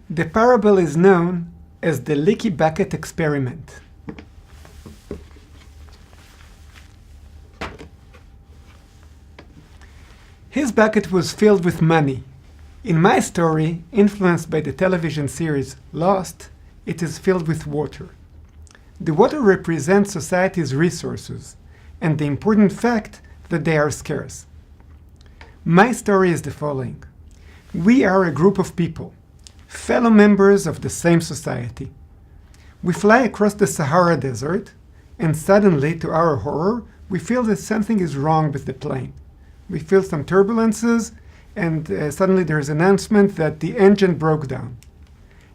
The parable is known as the leaky bucket experiment. His bucket was filled with money. In my story, influenced by the television series Lost, it is filled with water. The water represents society's resources and the important fact that they are scarce. My story is the following. We are a group of people, fellow members of the same society. We fly across the Sahara Desert, and suddenly, to our horror, we feel that something is wrong with the plane. We feel some turbulences, and suddenly there is an announcement that the engine broke down.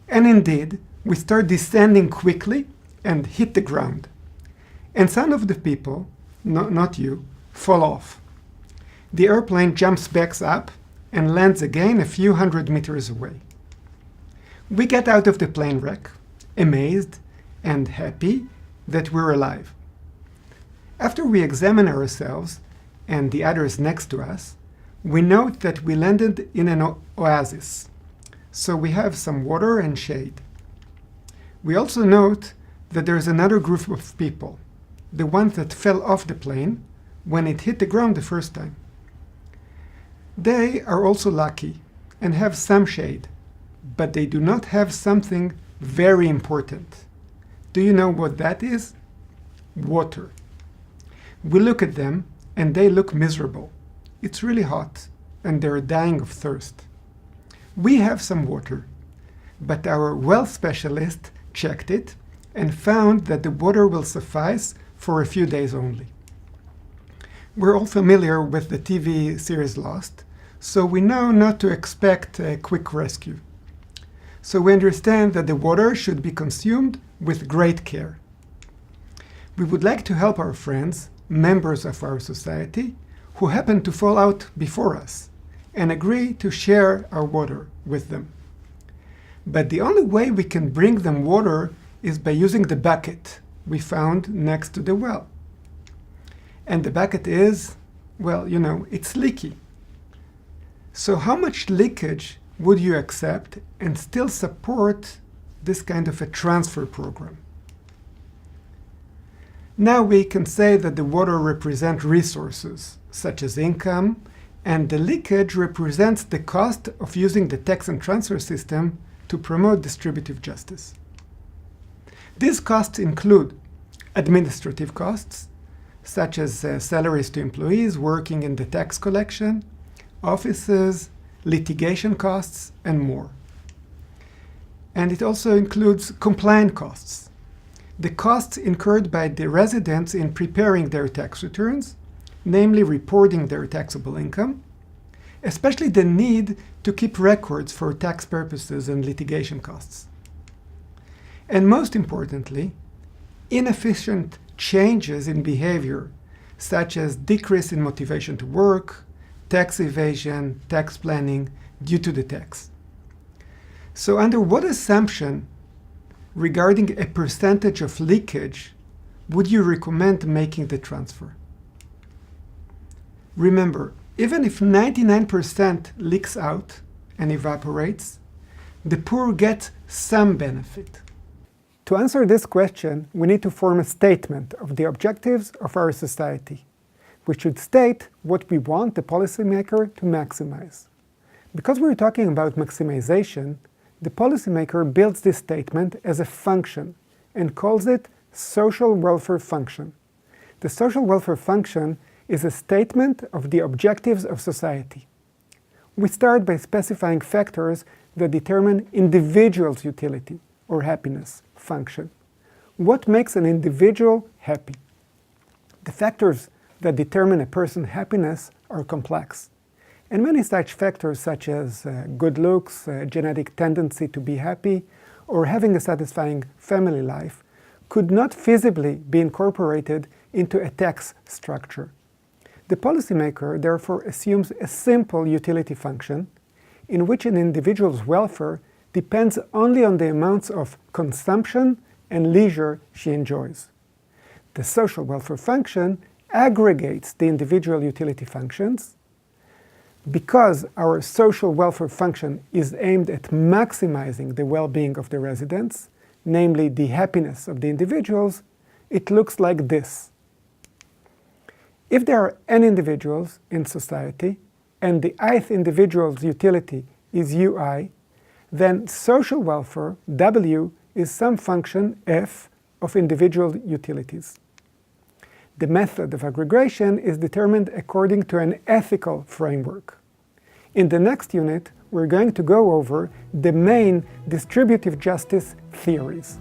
And indeed, we start descending quickly and hit the ground. And some of the people, not you, fall off. The airplane jumps back up and lands again a few hundred meters away. We get out of the plane wreck, amazed and happy that we're alive. After we examine ourselves and the others next to us, we note that we landed in an oasis, so we have some water and shade. We also note that there is another group of people, the ones that fell off the plane when it hit the ground the first time. They are also lucky and have some shade, but they do not have something very important. Do you know what that is? Water. We look at them and they look miserable. It's really hot and they're dying of thirst. We have some water, but our well specialist checked it and found that the water will suffice for a few days only. We're all familiar with the TV series Lost, so we know not to expect a quick rescue. So we understand that the water should be consumed with great care. We would like to help our friends, members of our society, who happen to fall out before us, and agree to share our water with them. But the only way we can bring them water is by using the bucket we found next to the well. And the bucket is, well, it's leaky. So how much leakage would you accept and still support this kind of a transfer program? Now we can say that the water represents resources, such as income, and the leakage represents the cost of using the tax and transfer system to promote distributive justice. These costs include administrative costs, such as salaries to employees working in the tax collection, offices, litigation costs, and more. And it also includes compliance costs, the costs incurred by the residents in preparing their tax returns, namely reporting their taxable income, especially the need to keep records for tax purposes and litigation costs. And most importantly, inefficient changes in behavior, such as decrease in motivation to work, tax evasion, tax planning, due to the tax. So under what assumption regarding a percentage of leakage would you recommend making the transfer? Remember, even if 99% leaks out and evaporates, the poor get some benefit. To answer this question, we need to form a statement of the objectives of our society, which should state what we want the policymaker to maximize. Because we're talking about maximization, the policymaker builds this statement as a function and calls it social welfare function. The social welfare function is a statement of the objectives of society. We start by specifying factors that determine individual's utility or happiness function. What makes an individual happy? The factors that determine a person's happiness are complex. And many such factors, such as good looks, genetic tendency to be happy, or having a satisfying family life, could not feasibly be incorporated into a tax structure. The policymaker therefore assumes a simple utility function in which an individual's welfare depends only on the amounts of consumption and leisure she enjoys. The social welfare function aggregates the individual utility functions, Because our social welfare function is aimed at maximizing the well-being of the residents, namely the happiness of the individuals, it looks like this. If there are n individuals in society, and the ith individual's utility is ui, then social welfare, W, is some function f of individual utilities. The method of aggregation is determined according to an ethical framework. In the next unit, we're going to go over the main distributive justice theories.